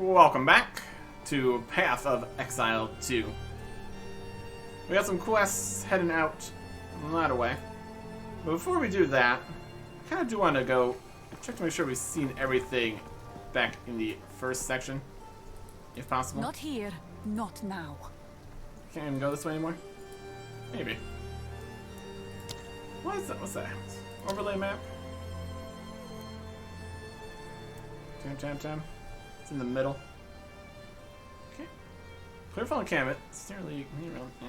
Welcome back to Path of Exile 2. We got some quests heading out that way. But before we do that, I kind of do want to go check to make sure we've seen everything back in the first section, if possible. Not here, not now. Can't even go this way anymore? Maybe. What is that? What's that? Overlay map? Tam. It's in the middle. Okay. Clearfell encampment. Steerly. Yeah.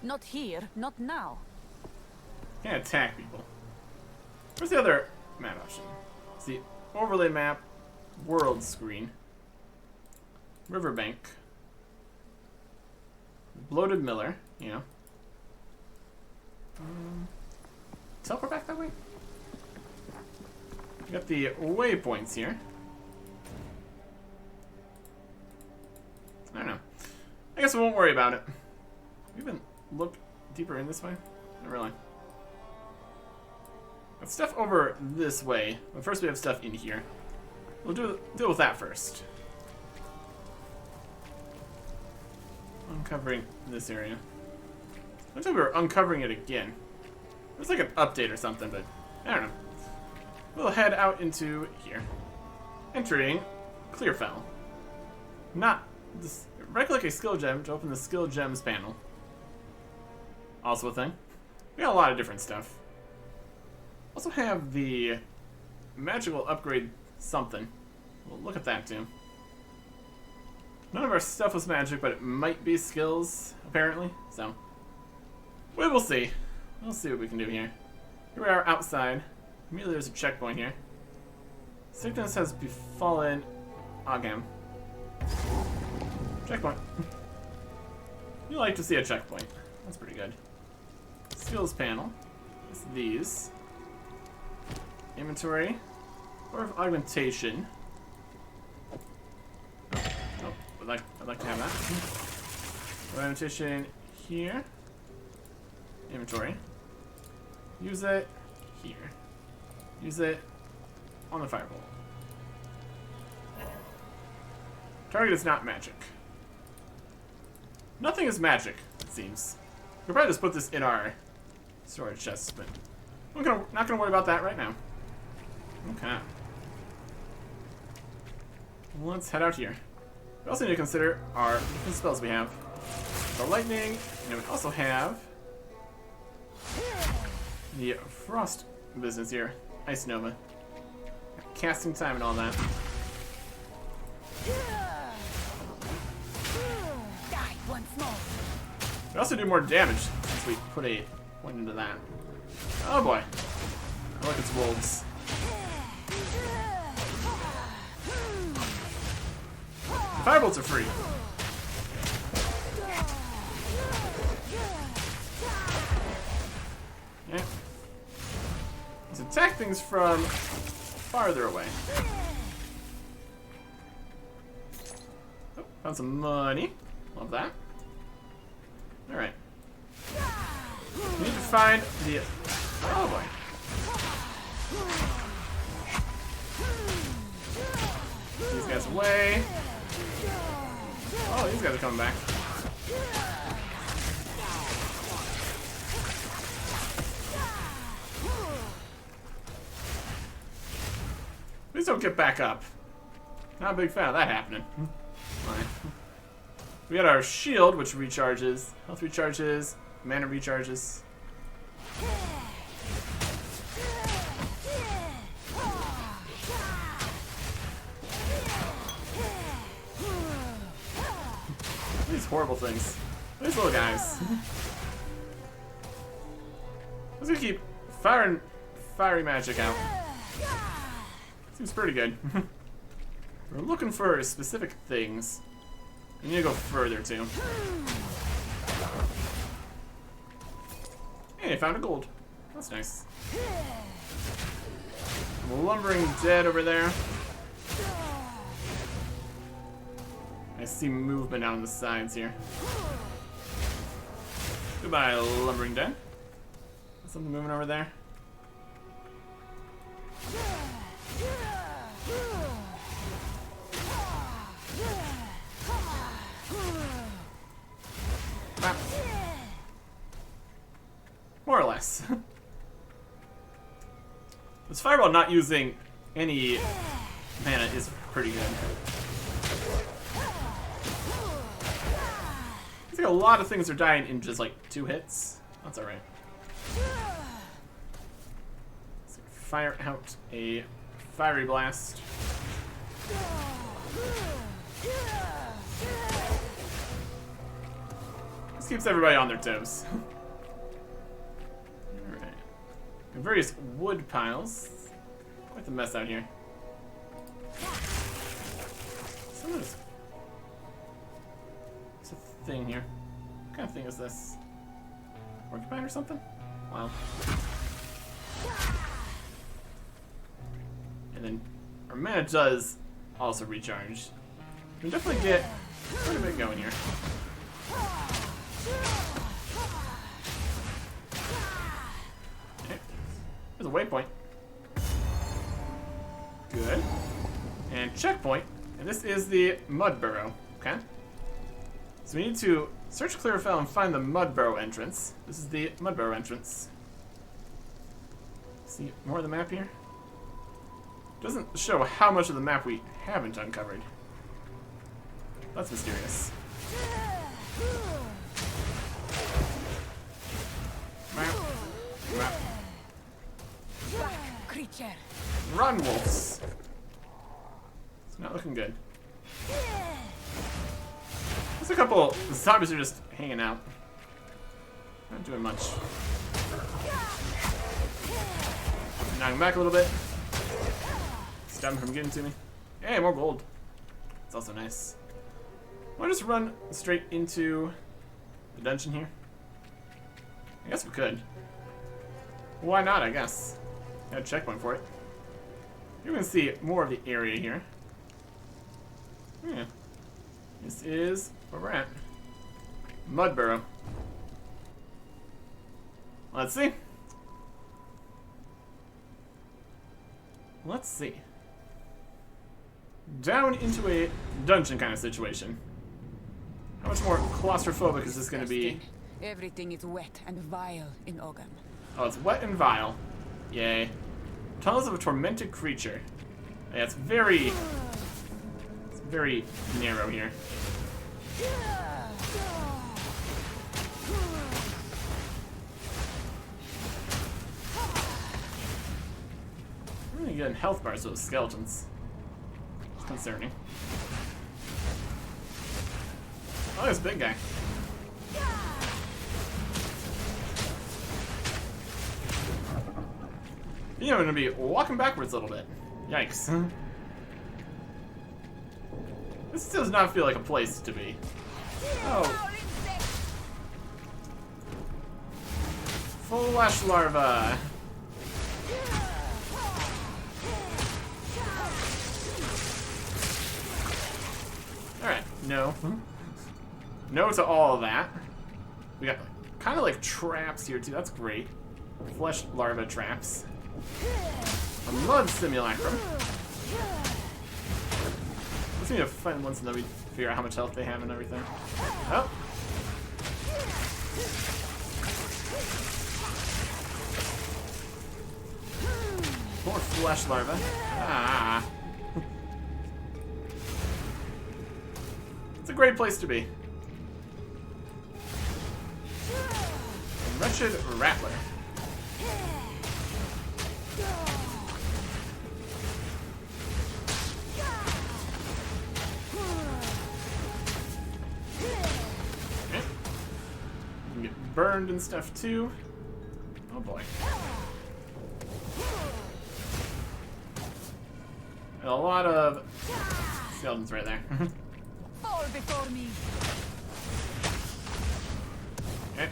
Not here, not now. Can't attack people. Where's the other map option? It's the overlay map, world screen, riverbank, bloated miller. You know. Teleport back that way. We got the waypoints here. I don't know. I guess we won't worry about it. We even look deeper in this way? Not really. Got stuff over this way, but first we have stuff in here. We'll deal with that first. Uncovering this area. Looks like we were uncovering it again. It was like an update or something, but I don't know. We'll head out into here. Entering Clearfell. Not this. Right-click a skill gem to open the skill gems panel. Also a thing. We got a lot of different stuff. Also have the magical upgrade something. We'll look at that too. None of our stuff was magic, but it might be skills, apparently. So, we will see. We'll see what we can do here. Here we are outside. Immediately there's a checkpoint here. Sickness has befallen Agam. Checkpoint. You like to see a checkpoint. That's pretty good. Skills panel. It's these. Inventory. Or augmentation. Oh, I'd like to have that. Augmentation here. Inventory. Use it here. Use it on the fireball. Target is not magic. Nothing is magic, it seems. We could probably just put this in our storage chest, but we're not gonna worry about that right now. Okay. Let's head out here. We also need to consider our different spells we have. The lightning, and we also have the frost business here. Ice Nova. Casting time and all that. Die once more. We also do more damage since we put a point into that. Oh boy. I like its wolves. The firebolts are free. Yeah. Let's attack things from farther away. Oh, found some money. Love that. Alright. We need to find the... Oh boy. These guys away. Oh, these guys are coming back. Please don't get back up. Not a big fan of that happening. Fine. We got our shield, which recharges. Health recharges. Mana recharges. These horrible things. These little guys. Let's gonna keep firing fiery magic out. Seems pretty good. We're looking for specific things. We need to go further too. Hey, I found a gold. That's nice. Lumbering dead over there. I see movement out on the sides here. Goodbye, lumbering dead. Something moving over there. less. This fireball not using any mana is pretty good. I think a lot of things are dying in just like 2 hits. That's alright. Let's fire out a fiery blast. This keeps everybody on their toes. Alright. Various wood piles. Quite the mess out here. Some of this. What's a thing here? What kind of thing is this? Porcupine or something? Wow. And then our mana does also recharge. We can definitely get quite a bit going here. Okay. There's a waypoint. Good. And checkpoint. And this is the Mud Burrow. Okay. So we need to search Clearfell and find the Mud Burrow entrance. This is the Mud Burrow entrance. See more of the map here? Doesn't show how much of the map we haven't uncovered. That's mysterious. Map. Map. Creature. Run, wolves. It's not looking good. There's a couple zombies are just hanging out. Not doing much. Knock him back a little bit. Stop him from getting to me. Hey, more gold. It's also nice. Want to just run straight into the dungeon here? I guess we could. Why not, I guess. Got a checkpoint for it. You're going to see more of the area here. Yeah. This is where we're at. Mud Burrow. Let's see. Let's see. Down into a dungeon kind of situation. How much more claustrophobic is this going to be? Everything is wet and vile in Ogham. Oh, it's wet and vile. Yay. Tunnels of a tormented creature. Yeah, it's very narrow here. I'm really getting health bars with skeletons. It's concerning. Oh, this big guy. You know, I'm gonna be walking backwards a little bit. Yikes. This does not feel like a place to be. Oh. Flash larva. Alright, no. No to all of that. We got kind of like traps here too, that's great. Flesh larva traps. A mud simulacrum. Let's need to find ones and then we figure out how much health they have and everything. Oh. More flesh larva. Ah. It's a great place to be. Wretched Rattler. Okay. You can get burned and stuff too. Oh boy. And a lot of skeletons right there. Fall before me. Okay.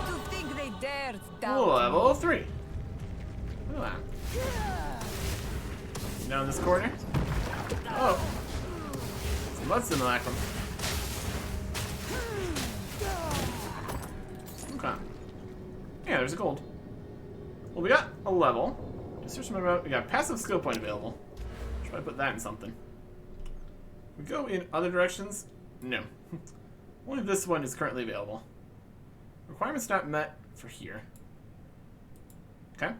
To think they dared doubt Level 3. Look at that. Down this corner. Oh. Some mud simulacrum. Okay. Yeah, there's a gold. Well, we got a level. Just search about. We got passive skill point available. Should I put that in something? We go in other directions? No. Only this one is currently available. Requirements not met for here. Okay.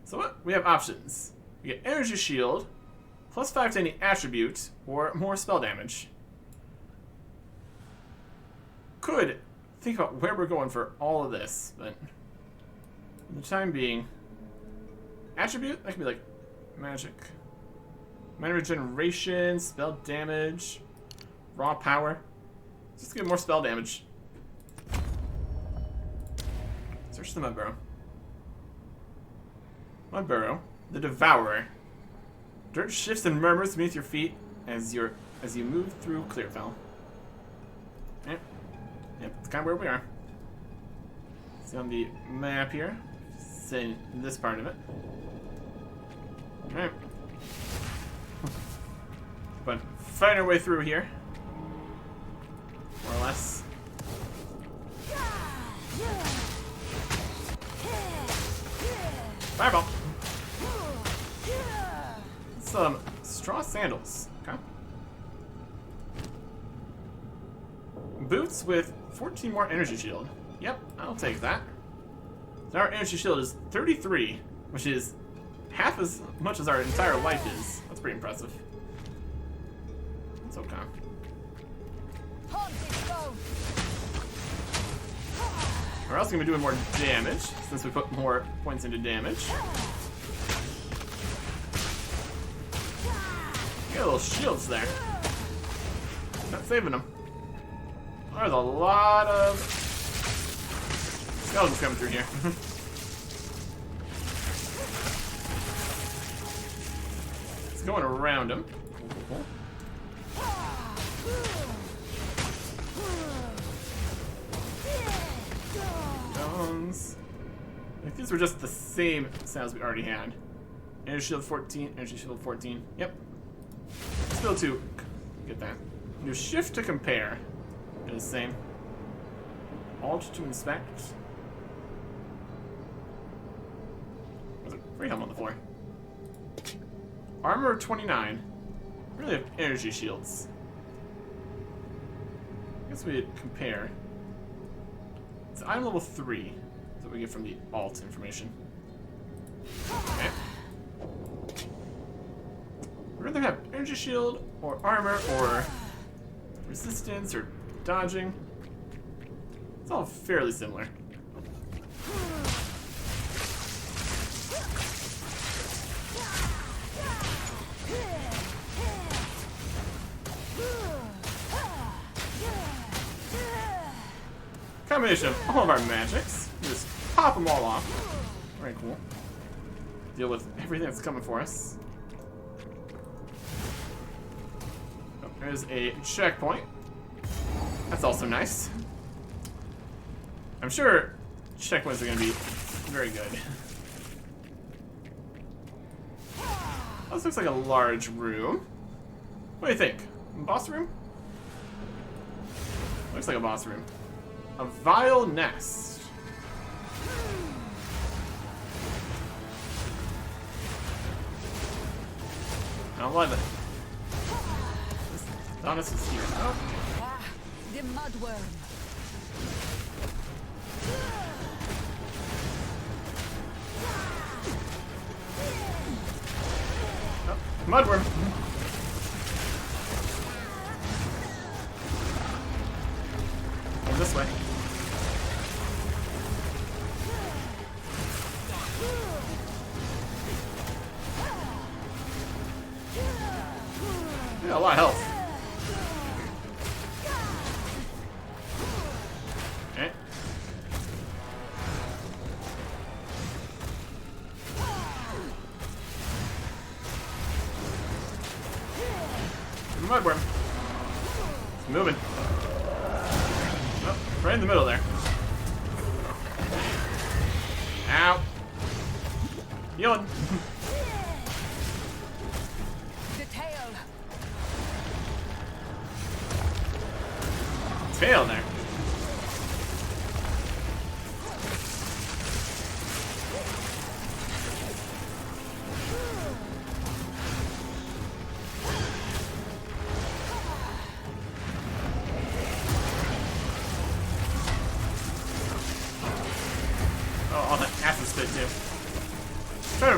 So what? We have options. We get energy shield, +5 to any attribute, or more spell damage. Could think about where we're going for all of this, but for the time being, attribute, that could be like magic. Mana regeneration, spell damage, raw power. Just get more spell damage. Search the mud burrow. Mud burrow, the Devourer. Dirt shifts and murmurs beneath your feet as you move through Clearfell. Yep, that's kind of where we are. See on the map here, say this part of it. Alright. But fighting our way through here. More or less. Fireball! Some straw sandals. Okay. Boots with 14 more energy shield. Yep, I'll take that. So our energy shield is 33, which is half as much as our entire life is. That's pretty impressive. It's okay. We're also going to be doing more damage, since we put more points into damage. Get little shields there. Not saving them. There's a lot of skeletons coming through here. It's going around them. I think these were just the same sounds we already had. Energy shield 14, energy shield 14. Yep. Still 2. Get that. New shift to compare. It is the same. Alt to inspect. Was it free helm on the floor? Armor 29. We really have energy shields. I guess we'd compare. It's item level 3. That's what we get from the alt information. Okay. We'd rather have energy shield, or armor, or resistance, or dodging. It's all fairly similar. Combination of all of our magics. Just pop them all off. Very cool. Deal with everything that's coming for us. Oh, there's a checkpoint. That's also nice. I'm sure checkpoints are going to be very good. Oh, this looks like a large room. What do you think? Boss room? Looks like a boss room. A vile nest. I don't love it. This is here. Oh. Ah, the mudworm. Oh, mudworm. Go this way. Yeah, a lot of health. Okay. Mudworm. It's moving. Oh, right in the middle there. Ow. Healing. The tail. Tail there.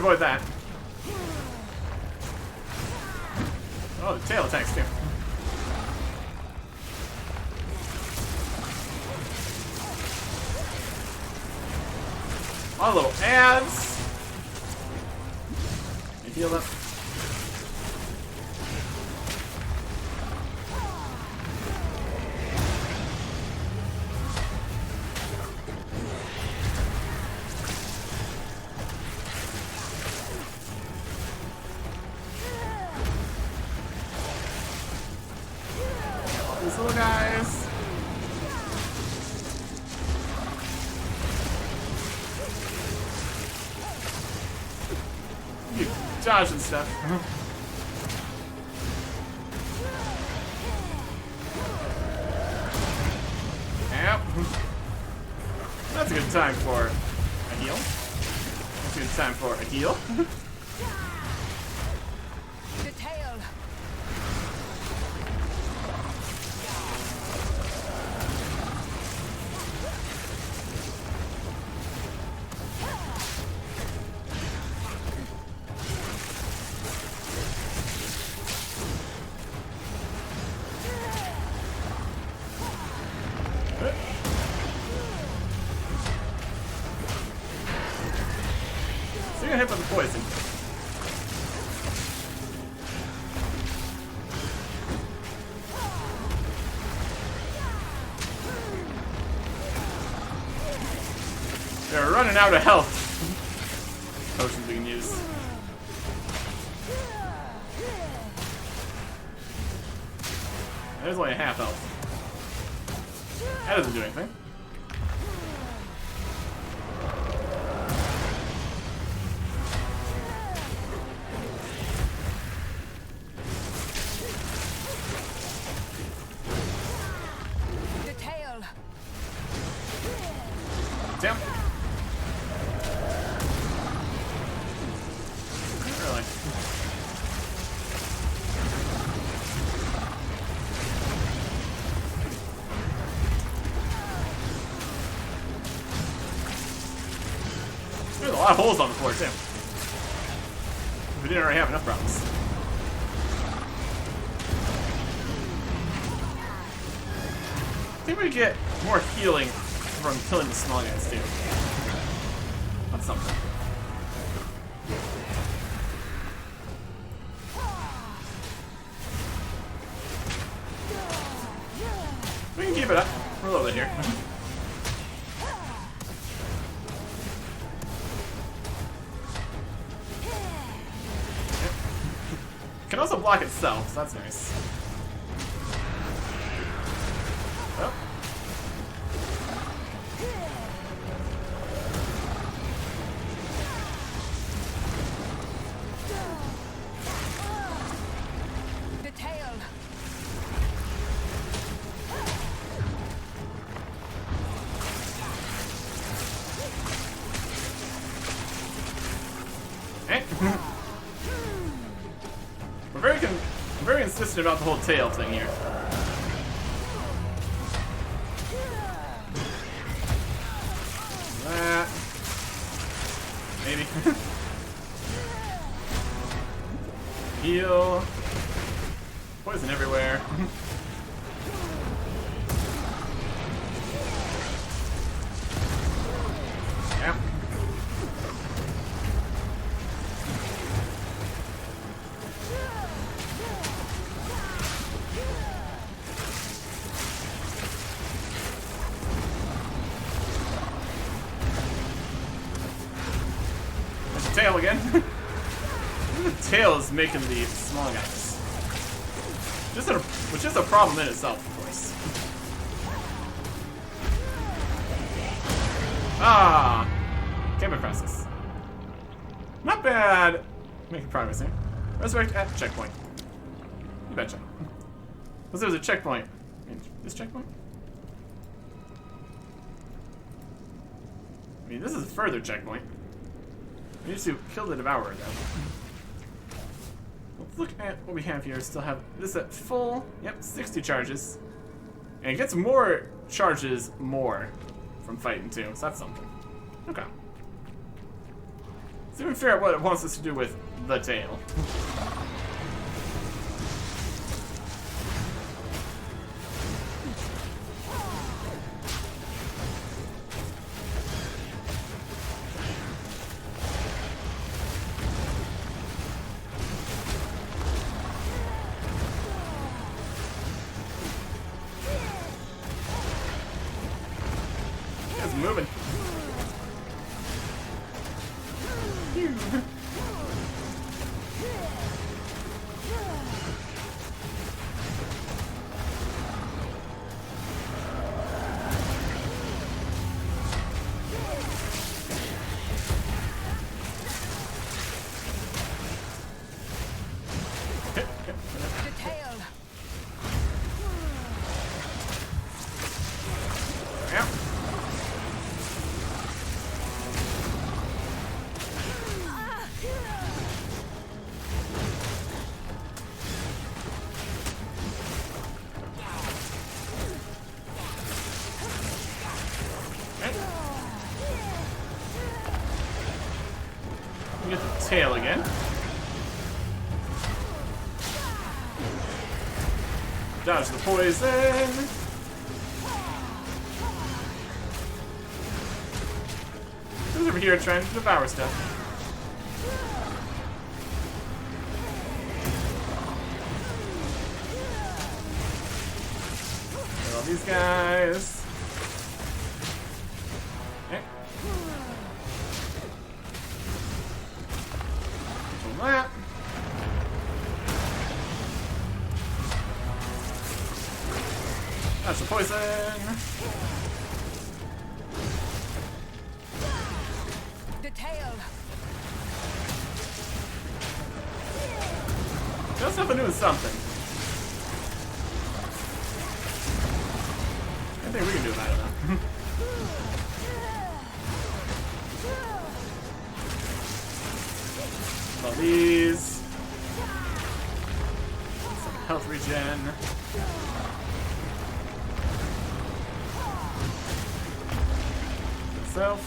avoid that. Oh, the tail attacks too. All little ads. You heal up. These little guys. You dodge and stuff. Yep. That's a good time for a heal. That's a good time for a heal. The tail. So you're gonna hit with the poison. They're running out of health. Potions we can use. There's only a half health. That doesn't do anything. The tail. Damn. Really? There's a lot of holes on the floor, too. We didn't already have enough problems. I think we get more healing from killing the small guys, too. That's something. We can keep it up for a little bit here. Can also block itself, so that's nice. Oh. The tail. Eh. We're very insistent about the whole tail thing here. That. Maybe. Heal. Poison everywhere. Yeah. There's the tail again. The tail is making the small guys. Which is a problem in itself, of course. Ah! Came across this. Not bad! Making progress here. Resurrect at checkpoint. You betcha. Because there's a checkpoint. This checkpoint? I mean, this is a further checkpoint. We need to kill the Devourer, though. Let's look at what we have here. Still have this at full. Yep, 60 charges. And it gets more charges more from fighting, too. So that's something. Okay. Let's even figure out what it wants us to do with the tail. It's moving. The tail. Yeah. Get the tail again. Dodge the poison. Who's over here trying to devour stuff? Kill all these guys. Okay. Kill that. That's the poison. The tail. Just have to do something. I think we can do about it though. All these. Some health regen. Itself.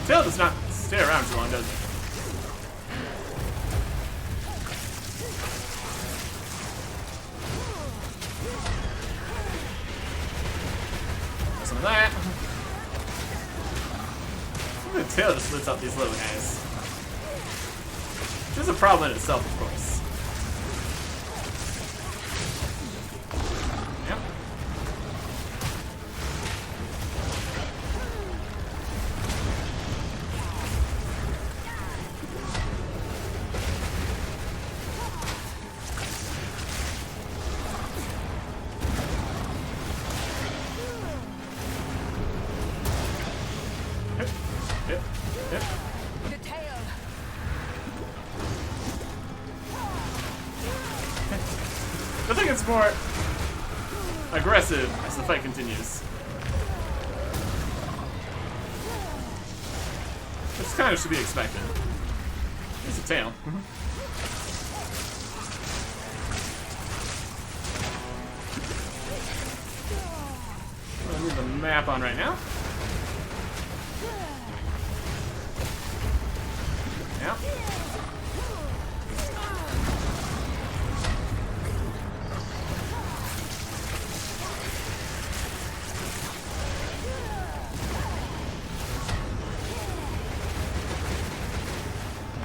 Tail does not stay around too long, does it? Some of that. The tail just splits up these little guys. Which is a problem in itself, of course. Yep. Hit. The tail. I think it's more aggressive as the fight continues. It's kind of to be expected. There's a tail. I need the map on right now. Yeah.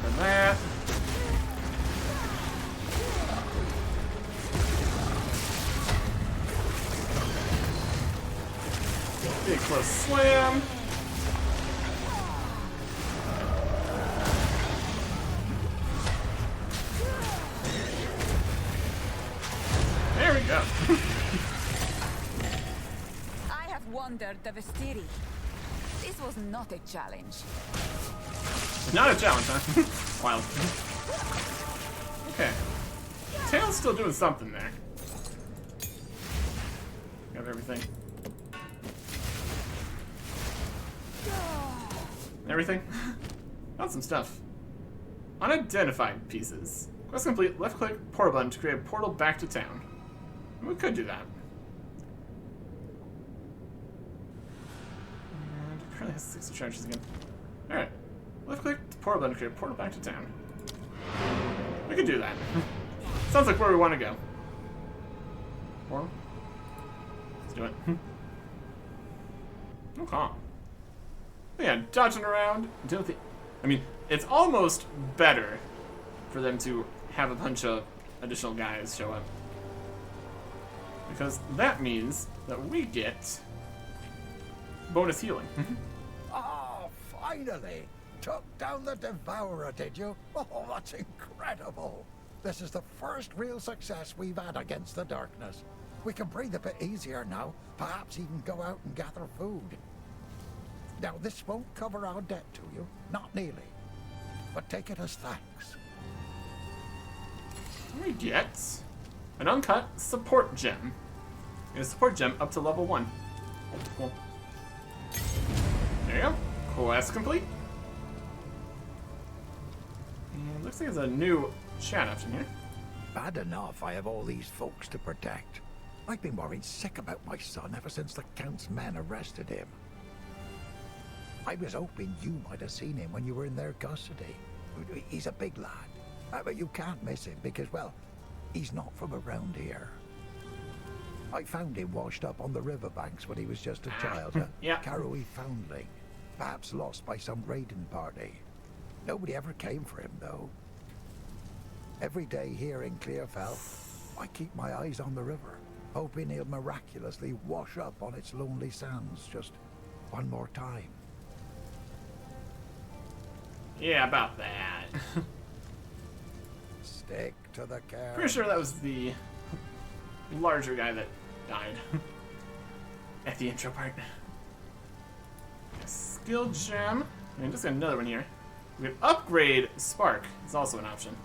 And that. Big close slam. There we go. I have wandered the Vestiri. This was not a challenge. Not a challenge, huh? Wild. Okay. Tail's still doing something there. Got everything. Everything? Got some stuff. Unidentified pieces. Quest complete. Left click portal button to create a portal back to town. We could do that. And it currently has 60 charges again. Alright. Left click the portal button to create a portal back to town. We could do that. Sounds like where we want to go. Portal. Let's do it. Okay. But yeah, dodging around. Deal with the. I mean, it's almost better for them to have a bunch of additional guys show up. Because that means that we get bonus healing. Oh, finally! Took down the Devourer, did you? Oh, that's incredible! This is the first real success we've had against the darkness. We can breathe a bit easier now, perhaps even go out and gather food. Now, this won't cover our debt to you, not nearly. But take it as thanks. We get an uncut support gem. A support gem up to level 1. Cool. There you go. Quest complete. And looks like there's a new chat option here. Bad enough I have all these folks to protect. I've been worried sick about my son ever since the Count's men arrested him. I was hoping you might have seen him when you were in their custody. He's a big lad, but you can't miss him because, well, he's not from around here. I found him washed up on the riverbanks when he was just a child, a yeah. Karoi foundling, perhaps lost by some raiding party. Nobody ever came for him, though. Every day here in Clearfell, I keep my eyes on the river, hoping he'll miraculously wash up on its lonely sands just one more time. Yeah, about that. Stick to the carrot. Pretty sure that was the larger guy that died at the intro part. Skill gem. I mean, just got another one here. We can upgrade Spark. It's also an option.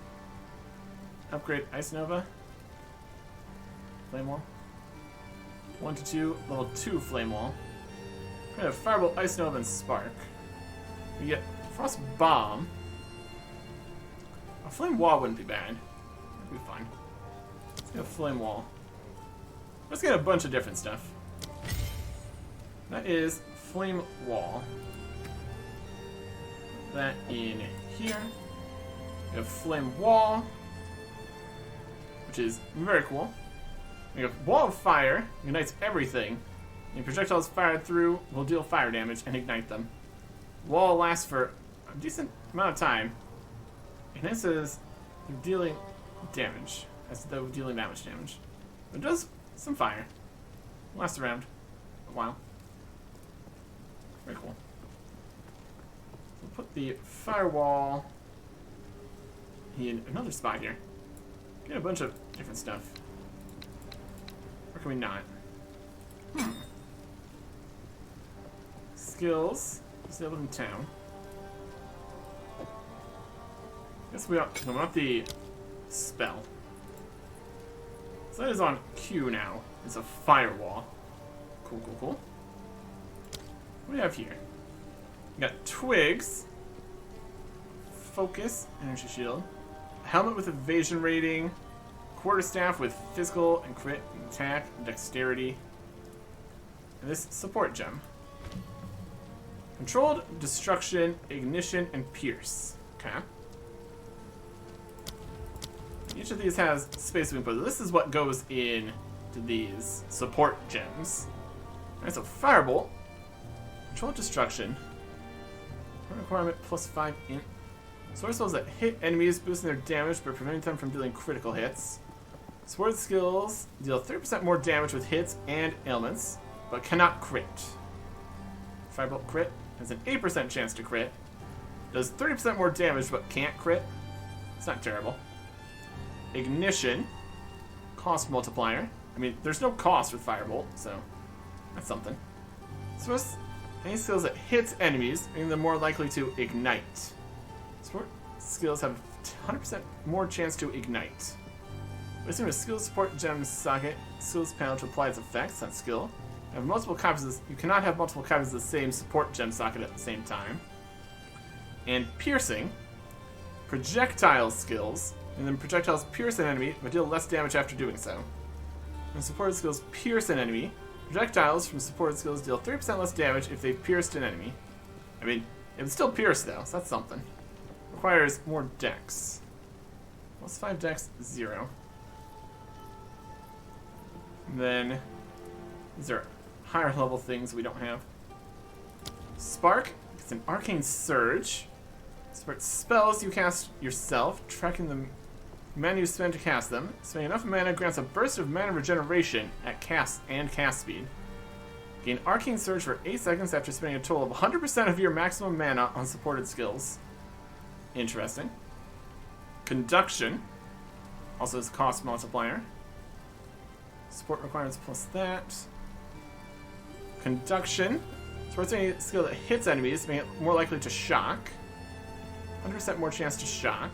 Upgrade Ice Nova. Flame Wall. 1 to 2, level 2 Flame Wall. We have Firebolt, Ice Nova, and Spark. We get Frost Bomb. A Flame Wall wouldn't be bad. That'd be fine. Let's get a Flame Wall. Let's get a bunch of different stuff. That is Flame Wall. Put that in here. We have Flame Wall, which is very cool. We have Wall of Fire, ignites everything. Any projectiles fired through will deal fire damage and ignite them. Wall lasts for a decent amount of time. And this is dealing damage, as though dealing damage. It does some fire. Lasts around a while. Very cool. So we'll put the firewall in another spot here. Get a bunch of different stuff. Or can we not? Skills. Disabled in town. Guess we don't. No, not the spell. So that is on Q now. It's a firewall. Cool, cool, cool. What do we have here? We got twigs. Focus. Energy shield. A helmet with evasion rating. Quarterstaff with physical and crit and attack and dexterity. And this support gem. Controlled destruction, ignition, and pierce. Okay. Each of these has space we can put. This is what goes in to these support gems. Alright, so Firebolt. Controlled destruction. Requirement +5 int. Sword spells that hit enemies, boosting their damage but preventing them from dealing critical hits. Sword skills deal 30% more damage with hits and ailments, but cannot crit. Firebolt crit has an 8% chance to crit. Does 30% more damage but can't crit. It's not terrible. Ignition. Cost multiplier. I mean, there's no cost with Firebolt, so that's something. So any skills that hits enemies, making them more likely to ignite. Support skills have 100% more chance to ignite. Wasting a skill support gem socket, skills panel to apply its effects on skill. Have multiple copies of, you cannot have multiple copies of the same support gem socket at the same time. And piercing. Projectile skills. And then projectiles pierce an enemy, but deal less damage after doing so. And supported skills pierce an enemy. Projectiles from supported skills deal 30% less damage if they've pierced an enemy. I mean, It would still pierce though, so that's something. Requires more dex. Plus 5 dex, 0. And then these are higher level things we don't have. Spark, it's an arcane surge. Spark spells you cast yourself, tracking the mana you spend to cast them. Spending enough mana grants a burst of mana regeneration at cast and cast speed. Gain arcane surge for 8 seconds after spending a total of 100% of your maximum mana on supported skills. Interesting. Conduction also has a cost multiplier. Support requirements plus that. Conduction. Supports any skill that hits enemies, making it more likely to shock. 100% more chance to shock.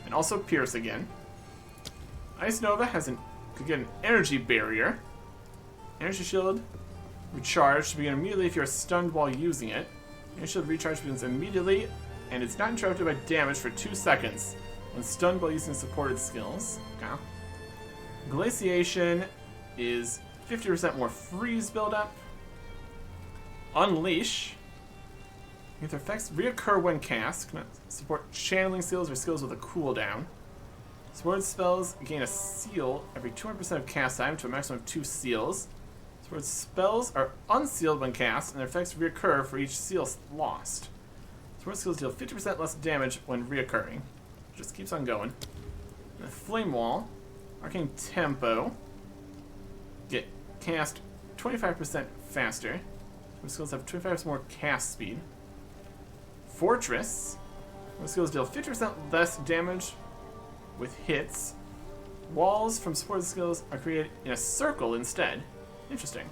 And also pierce again. Ice Nova could get an energy barrier. Energy shield. Recharge to begin immediately if you're stunned while using it. Energy shield recharge begins immediately, and it's not interrupted by damage for 2 seconds when stunned while using supported skills. Okay. Glaciation is 50% more freeze buildup. Unleash. If their effects reoccur when cast, can support channeling skills or skills with a cooldown. Supported spells gain a seal every 200% of cast time to a maximum of 2 seals. Supported spells are unsealed when cast, and their effects reoccur for each seal lost. Supported skills deal 50% less damage when reoccurring. Just keeps on going. And Flame Wall, Arcane Tempo, get cast 25% faster. Supported skills have 25% more cast speed. Fortress, supported skills deal 50% less damage with hits. Walls from supported skills are created in a circle instead. Interesting.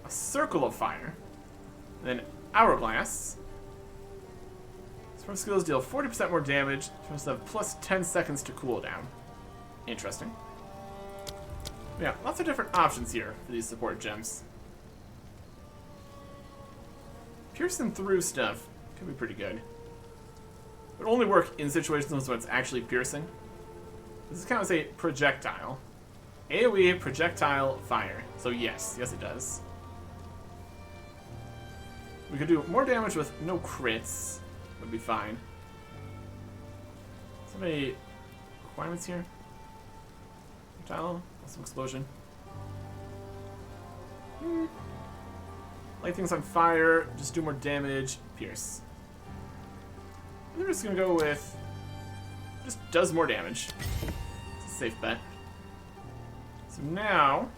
A circle of fire. Then Hourglass. Supported skills deal 40% more damage. Supposed to have plus 10 seconds to cooldown. Interesting. Yeah, lots of different options here for these support gems. Piercing through stuff could be pretty good. It would only work in situations when it's actually piercing. This is kind of a projectile. AoE projectile fire. So yes, it does. We could do more damage with no crits. Would be fine. So many requirements here. Projectile, some explosion. Light things on fire, just do more damage, pierce. I'm just gonna go with just does more damage. It's a safe bet. So now,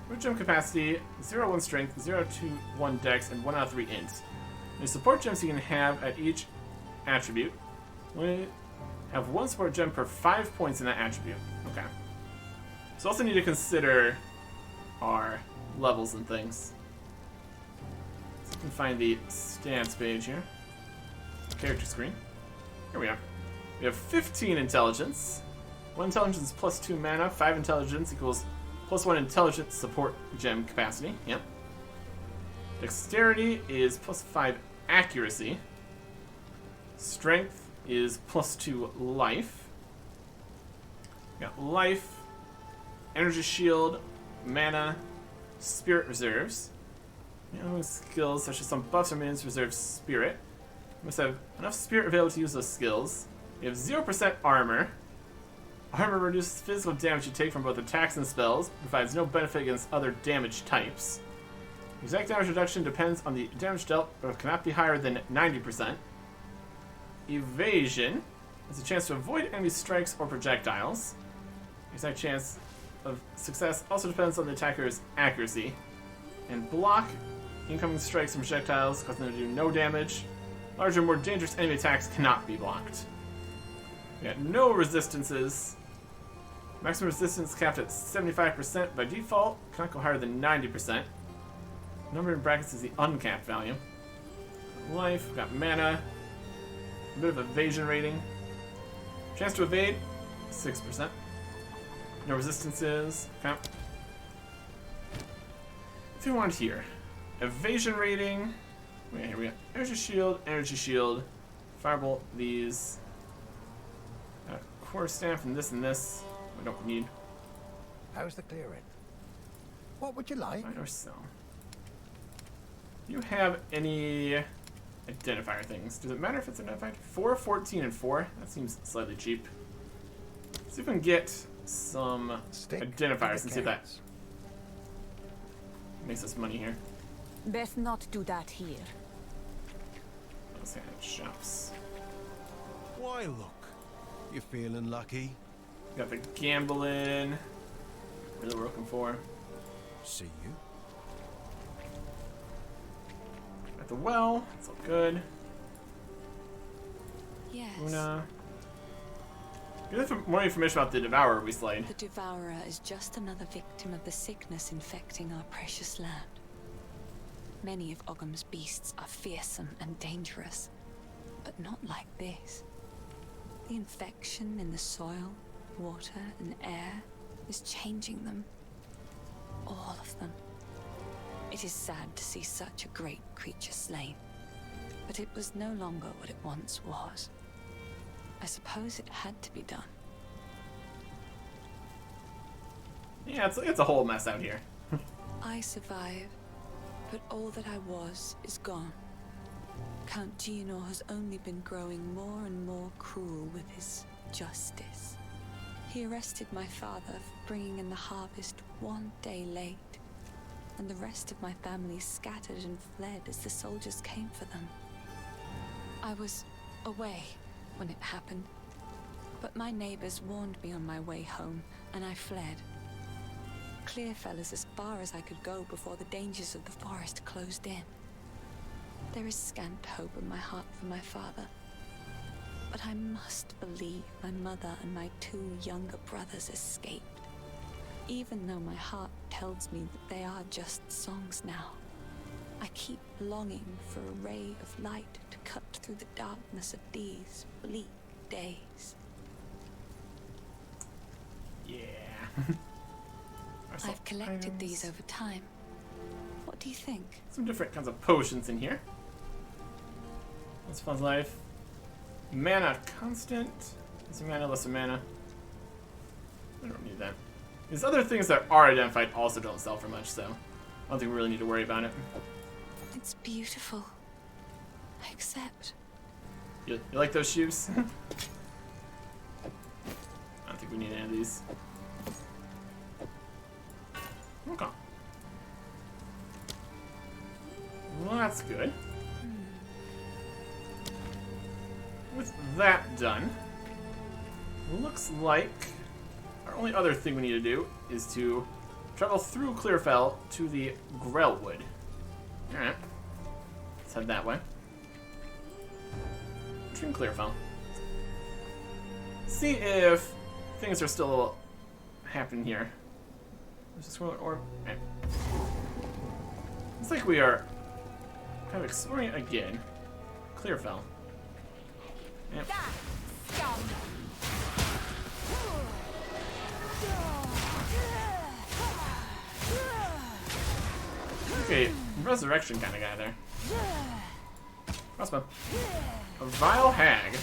with gem capacity, 0-1 strength, 0-1 dex, and 1 out of 3 int. The support gems you can have at each attribute. We have 1 support gem per 5 points in that attribute. Okay. So also need to consider our levels and things. So you can find the stats page here. Character screen. Here we are. We have 15 intelligence. 1 intelligence plus 2 mana. 5 intelligence equals plus 1 intelligence support gem capacity. Yep. Dexterity is plus 5 accuracy. Strength is plus 2 life. We got life, energy shield, mana, spirit reserves. Skills such as some buffs or minions reserve spirit. We must have enough spirit available to use those skills. We have 0% armor. Armor reduces physical damage you take from both attacks and spells, provides no benefit against other damage types. Exact damage reduction depends on the damage dealt, but cannot be higher than 90%. Evasion has a chance to avoid enemy strikes or projectiles. The exact chance of success also depends on the attacker's accuracy. And block incoming strikes and projectiles, causing them to do no damage. Larger, more dangerous enemy attacks cannot be blocked. We got no resistances. Maximum resistance capped at 75% by default. Cannot go higher than 90%. Number in brackets is the uncapped value. Life, we've got mana. A bit of evasion rating. Chance to evade, 6%. No resistances. Okay. If you want here, evasion rating. Wait, here we got energy shield, firebolt, these. Core staff and this. We don't need. How's the clearing? What would you like? Buy or sell. Do you have any identifier things? Does it matter if it's identified? 4, 14, and 4? That seems slightly cheap. Let's see if we can get some identifiers and see if that makes us money here. Best not do that here. Let's have shops. Why, look. You feeling lucky? Got the gambling. Really we're looking for. See you. At the well. It's all good. Yes. Una. Get more information about the Devourer we slayed. The Devourer is just another victim of the sickness infecting our precious land. Many of Ogham's beasts are fearsome and dangerous, but not like this. The infection in the soil, water, and air is changing them. All of them. It is sad to see such a great creature slain, but it was no longer what it once was. I suppose it had to be done. Yeah, it's a whole mess out here. I survive, but all that I was is gone. Count Gino has only been growing more and more cruel with his justice. He arrested my father for bringing in the harvest one day late, and the rest of my family scattered and fled as the soldiers came for them. I was away when it happened, but my neighbors warned me on my way home, and I fled. Clearfell is as far as I could go before the dangers of the forest closed in. There is scant hope in my heart for my father, but I must believe my mother and my 2 younger brothers escaped, even though my heart tells me that they are just songs now. I keep longing for a ray of light to cut through the darkness of these bleak days. Yeah. I've collected these over time. What do you think? Some different kinds of potions in here. What's Fun's life? Mana constant. Less mana, less mana. I don't need that. These other things that are identified also don't sell for much, so I don't think we really need to worry about it. It's beautiful. I accept. You like those shoes? I don't think we need any of these. Okay. Well, that's good. With that done, looks like our only other thing we need to do is to travel through Clearfell to the Grellwood. Alright. Let's head that way. Between Clearfell. See if things are still happening here. There's this one orb. Okay. Looks like we are kind of exploring again. Clearfell. Yep. Okay, resurrection kind of guy there. Crossbow. A vile hag.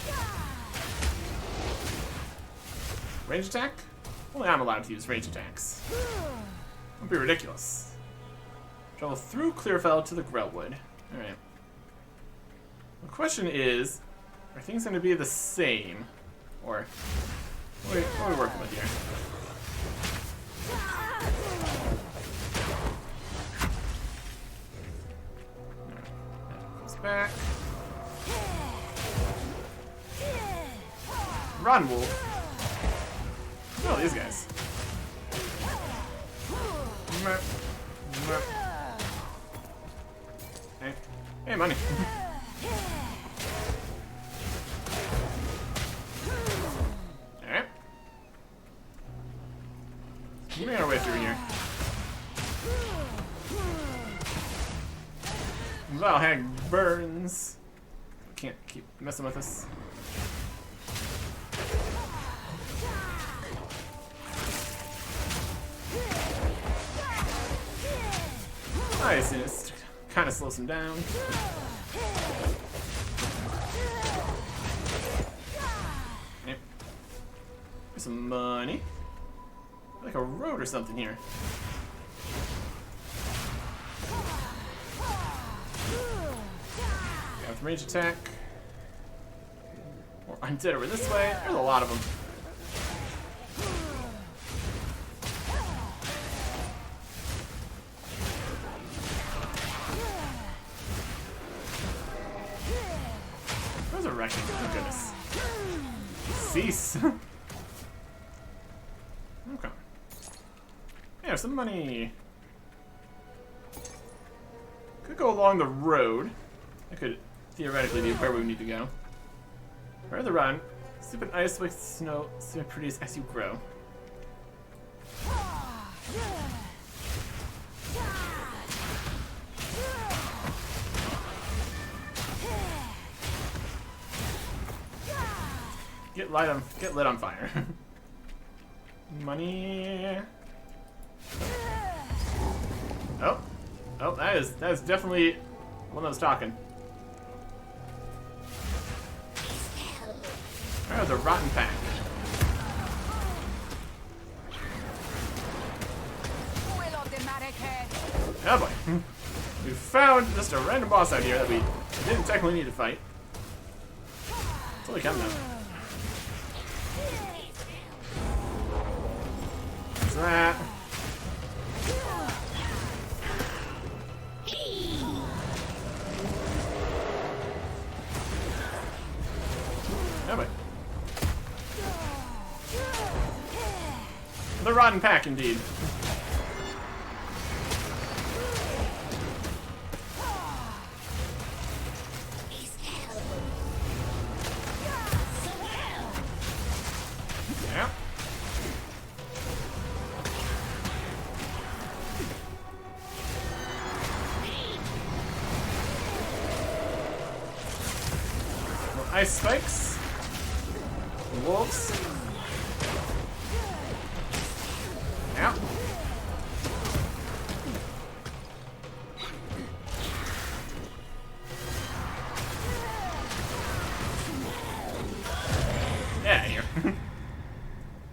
Range attack? Only I'm allowed to use range attacks. Don't be ridiculous. Travel through Clearfell to the Grellwood. Alright. The question is, are things going to be the same? Or what are we working with here? Goes back. Run, wolf. Oh, these guys. Hey, hey, money. Alright. Moving our way through here. Vile hag burns. Can't keep messing with us. Nice, and it kind of slows him down. Yep. There's some money. Like a road or something here. Ranged attack. More undead over this way. There's a lot of them. Resurrection. Oh goodness. Cease. Okay. Yeah, some money. Could go along the road. That could theoretically be where we need to go. Rather run. Stupid ice with snow produce as you grow. Get lit on fire. Money. Oh, that is definitely one that was talking. Oh, the rotten pack. Oh boy. We found just a random boss out here that we didn't technically need to fight. It's only coming now. What's that? Oh boy. The rotten pack, indeed. Yeah. More ice spikes. Wolves. Yeah. Yeah, here.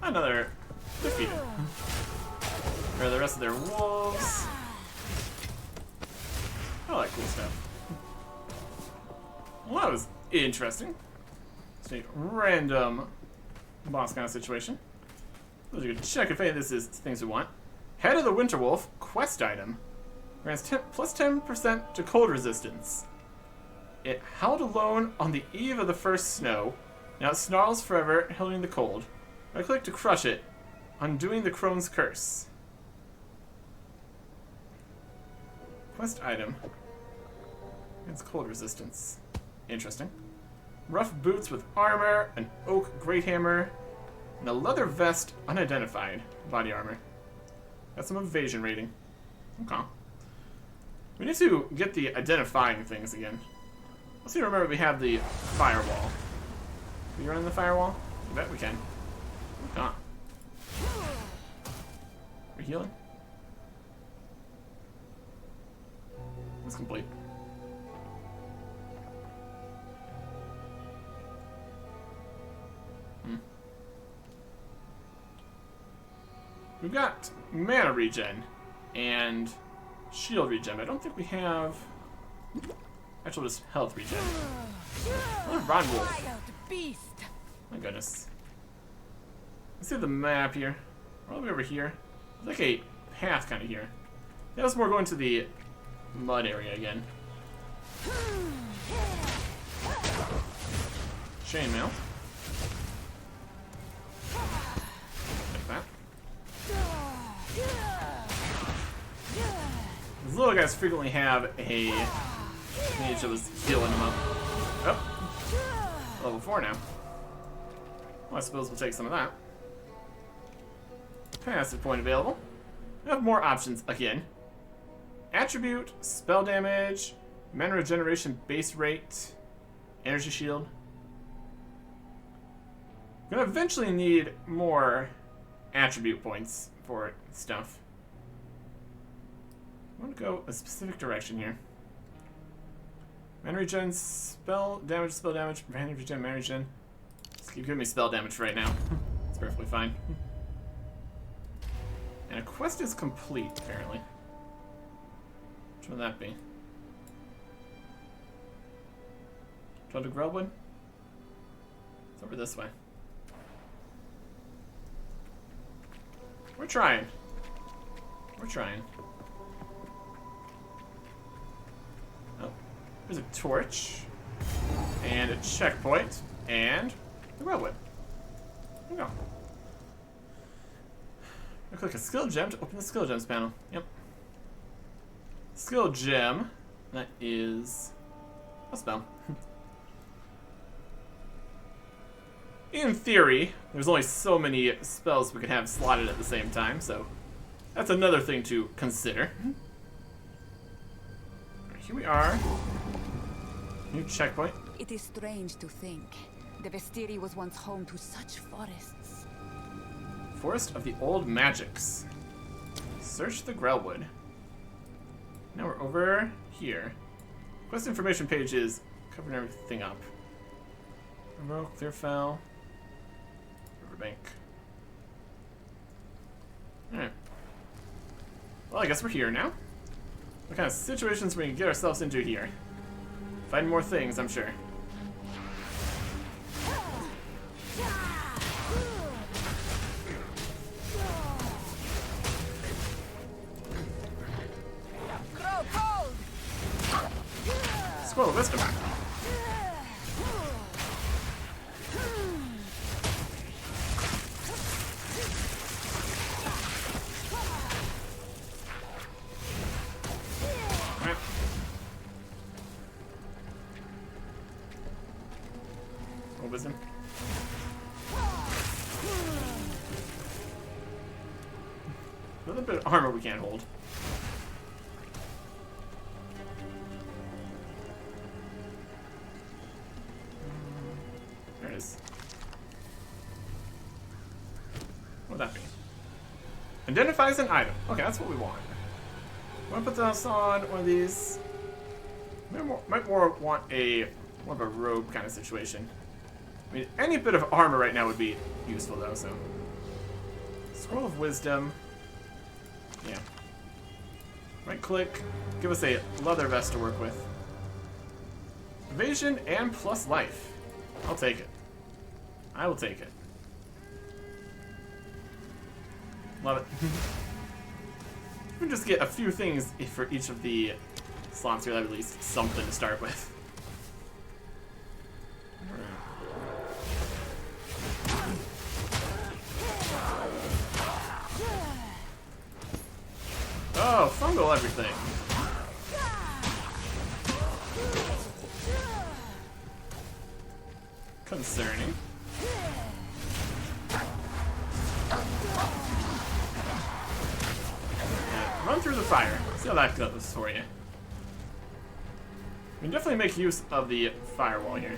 Another defeated. Or the rest of their wolves. I like cool stuff. Well, that was interesting. It's a random boss kind of situation. Let's check if any of this is things we want. Head of the Winter Wolf, quest item. Grants plus 10% to cold resistance. It howled alone on the eve of the first snow. Now it snarls forever, hailing the cold. I click to crush it, undoing the crone's curse. Quest item. It's cold resistance. Interesting. Rough boots with armor, an oak great hammer, and a leather vest unidentified body armor. Got some evasion rating. Okay. We need to get the identifying things again. Let's see, remember we have the firewall. Can we run the firewall? I bet we can. Okay. We're healing. It's complete. We've got mana regen and shield regen. I don't think we have actual just health regen. Oh, Ron Wolf. My goodness. Let's see the map here. We're all the way over here. There's like a path kind of here. That was more going to the mud area again. Chainmail. Like that. These little guys frequently have a mage that was healing them up. Oh, level 4 now. Well, I suppose we'll take some of that. Passive point available. We have more options again. Attribute, spell damage, mana regeneration base rate, energy shield. We're gonna eventually need more attribute points for stuff. I want to go a specific direction here. Mana regen, spell damage, mana regen, mana regen. Just keep giving me spell damage for right now. It's perfectly fine. And a quest is complete, apparently. Which would that be? Go to Grelwood? It's over this way. We're trying. We're trying. Oh, there's a torch. And a checkpoint. And the Grelwood. There we go. I click a skill gem to open the skill gems panel. Yep. Skill gem. That is a spell. In theory, there's only so many spells we could have slotted at the same time, so that's another thing to consider. Right, here we are. New checkpoint. It is strange to think. The Vestiri was once home to such forests. Forest of the Old Magics. Search the Grelwood. Now we're over here. Quest information page is covering everything up. Remote, Clearfell, Riverbank. Alright. Well, I guess we're here now. What kind of situations we can get ourselves into here? Find more things, I'm sure. Scroll of wisdom. Right. Scroll of wisdom. A little bit of armor we can't hold. There it is. What would that be? Identifies an item. Okay, that's what we want. Want to put this on one of these? Might more want more of a robe kind of situation. I mean, any bit of armor right now would be useful though, so. Scroll of Wisdom. Yeah. Right click, give us a leather vest to work with. Evasion and plus life. I'll take it. I will take it. Love it. We can just get a few things for each of the slots here, at least something to start with. Oh, fungal everything. Concerning. Yeah, run through the fire. See how that goes for you. We can definitely make use of the firewall here.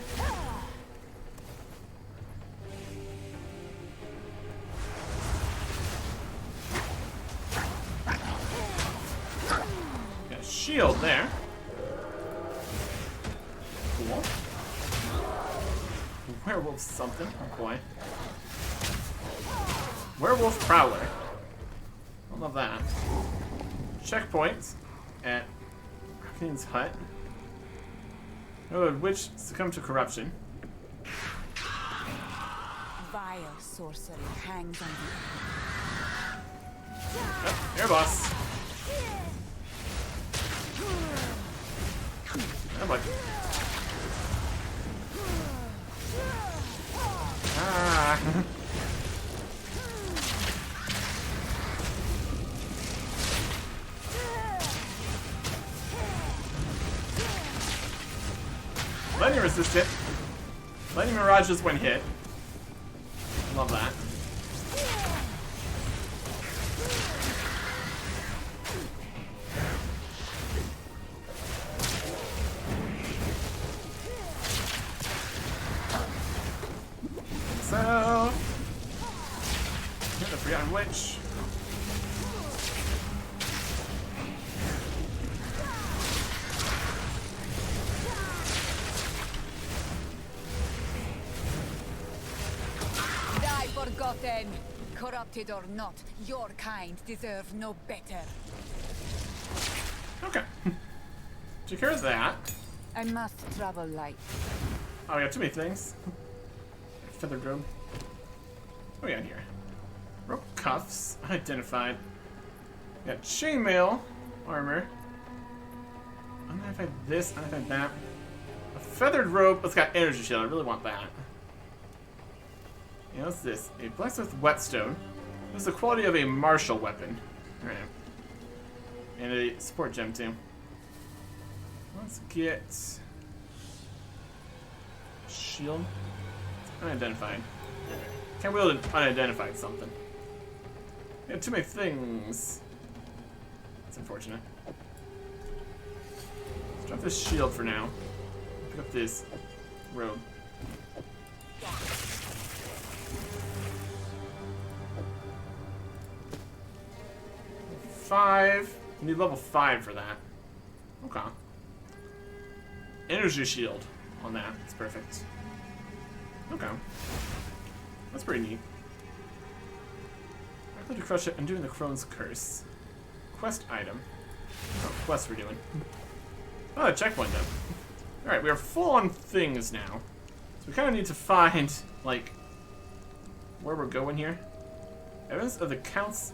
Got a shield there. Cool. Werewolf something. Oh boy. Werewolf Prowler. I love that. Checkpoints at Rakin's hut. Oh, witch succumbed to corruption. Vile sorcery hangs on Yep, here, boss. Oh boy. Ah. Lightning resistant. Lightning mirages when hit. Love that. So, get the free on witch. Die forgotten. Corrupted or not, your kind deserve no better. Okay. Take care of that. I must travel light. Oh, we got too many things. Feathered robe. What do we got here? Rope cuffs. Unidentified. We got chainmail armor. Unidentified this, unidentified that. A feathered rope. It's got energy shield. I really want that. Yeah, what's this? A blacksmith whetstone. This is the quality of a martial weapon. Alright. And a support gem too. Let's get shield. Unidentified. Can't wield an unidentified something. We have too many things. That's unfortunate. Let's drop this shield for now. Pick up this robe. 5. You need level 5 for that. Okay. Energy shield on that. That's perfect. Okay. That's pretty neat. I have to crush it. I'm doing the Crone's Curse. Quest item. Oh, quest we're doing. Oh, a checkpoint then. Alright, we are full on things now. So we kind of need to find, like, where we're going here. Evidence of the Count's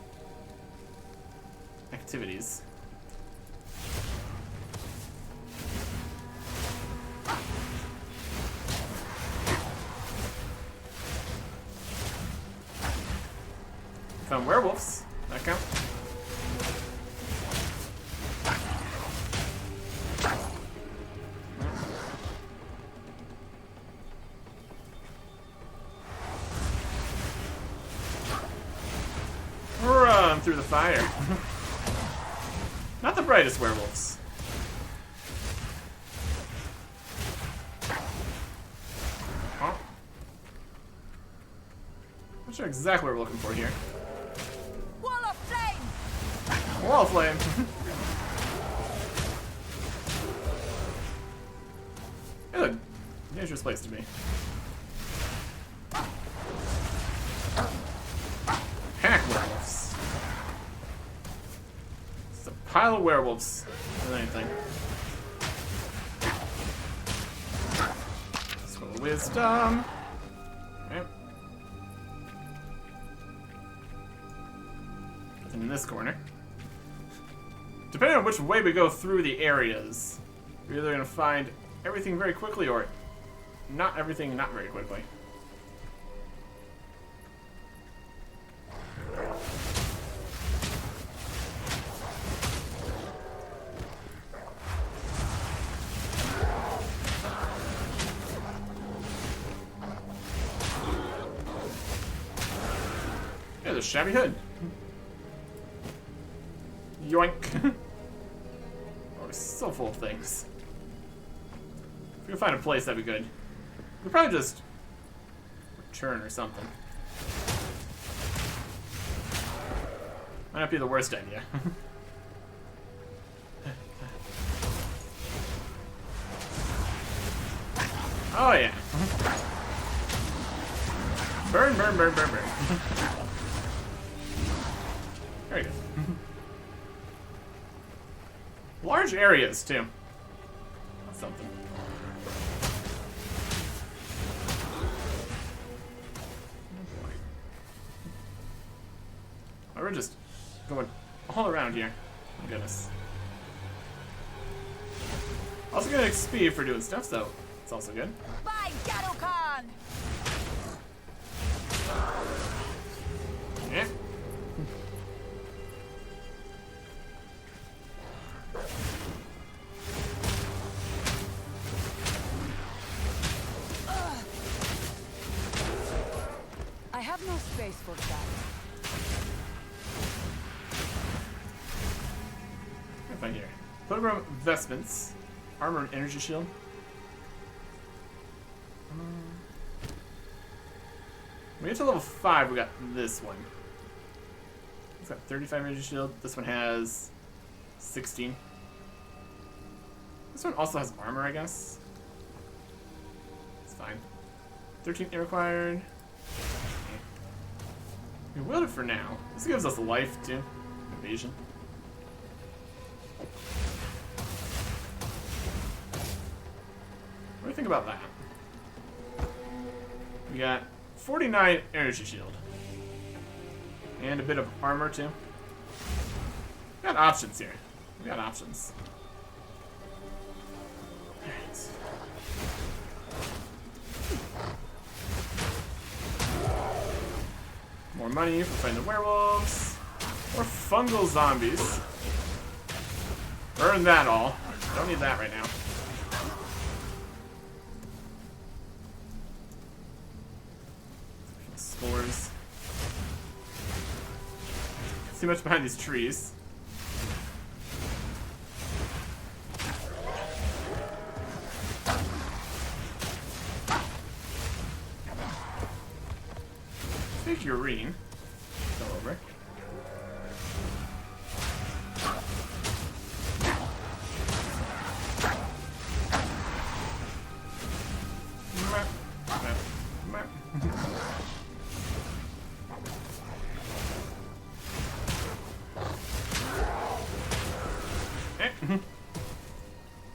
activities. Found werewolves. That count? Run through the fire. Not the brightest werewolves. Oh. Not sure exactly what we're looking for here. Wall of flame! Wall of flame. It's a dangerous place to be. Pack werewolves. It's a pile of werewolves. More than anything. Scroll of wisdom. Right. Nothing in this corner. Depending on which way we go through the areas, we're either gonna find everything very quickly or not everything not very quickly. Yeah, there's Shabby Hood. Yoink. Oh, we're so full of things. If we can find a place, that'd be good. We'll probably just return or something. Might not be the worst idea. Oh yeah. Burn, burn, burn, burn, burn. Very good. Large areas, too. That's something. Oh, we're just going all around here. Oh, goodness. Also getting XP for doing stuff, so it's also good. By Garukan! Yeah. I have no space for that. What find here? Pilgrim vestments, armor and energy shield. When we get to level 5, we got this one. It's got 35 energy shield. This one has 16. This one also has armor, I guess. It's fine. 13 required. We wield it for now. This gives us life too. Evasion. What do you think about that? We got 49 energy shield. And a bit of armor, too. We got options here. We got options. Alright. More money for fighting the werewolves. More fungal zombies. Burn that all. Don't need that right now. Spores. Too much behind these trees. Figurine. Go over.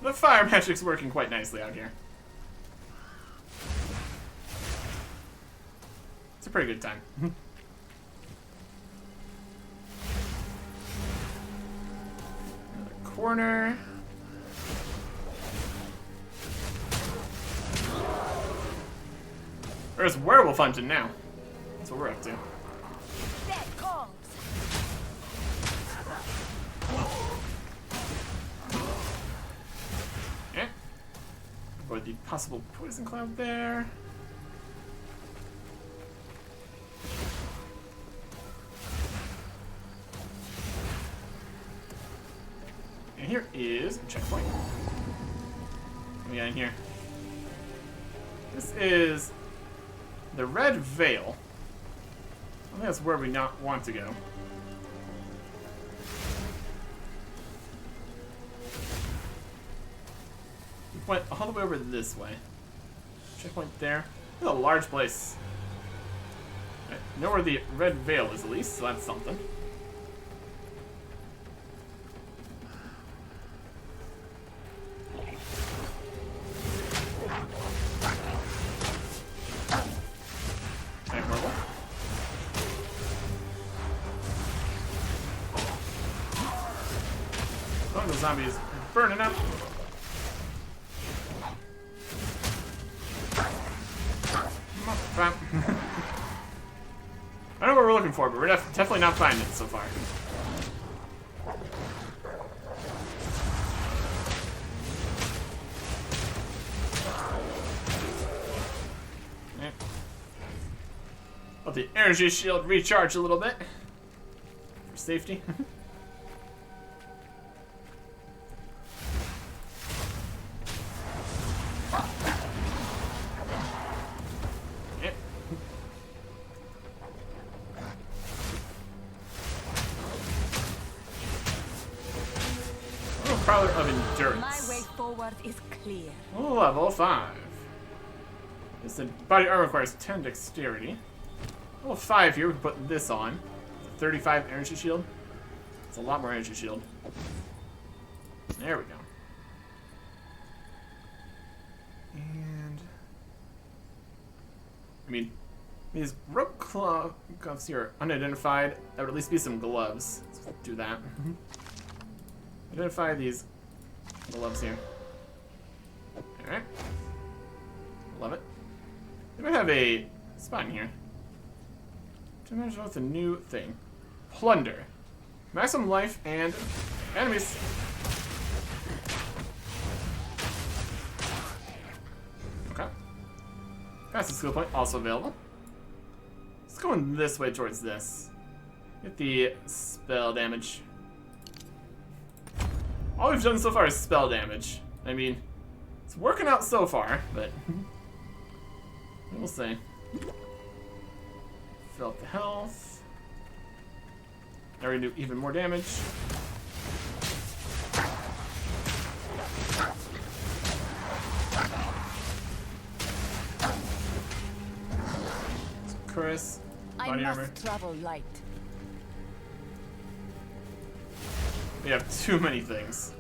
The fire magic's working quite nicely out here. It's a pretty good time. Another corner. There's werewolf hunting now. That's what we're up to. That calls. Eh. Avoid the possible poison cloud there. And here is a checkpoint. What we got in here? This is the Red Veil. I think that's where we not want to go. We went all the way over this way. Checkpoint there. This is a large place. Right, know where the Red Veil is at least, so that's something. The zombies are burning up. I know what we're looking for, but we're definitely not finding it so far. Okay. Let the energy shield recharge a little bit for safety. Prowler of Endurance. My way forward is clear. Oh, level 5. This body armor requires 10 dexterity. Level 5 here, we can put this on. 35 energy shield. It's a lot more energy shield. There we go. And I mean, these rope gloves here are unidentified. That would at least be some gloves. Let's do that. Identify these gloves here. Alright. Love it. They might have a spot in here. To imagine with a new thing. Plunder. Maximum life and enemies. Okay. Fastest skill point also available. Let's go in this way towards this. Get the spell damage. All we've done so far is spell damage. I mean, it's working out so far, but we'll see. Fill up the health. Now we're gonna do even more damage. Chris, body armor. Travel light. We have too many things.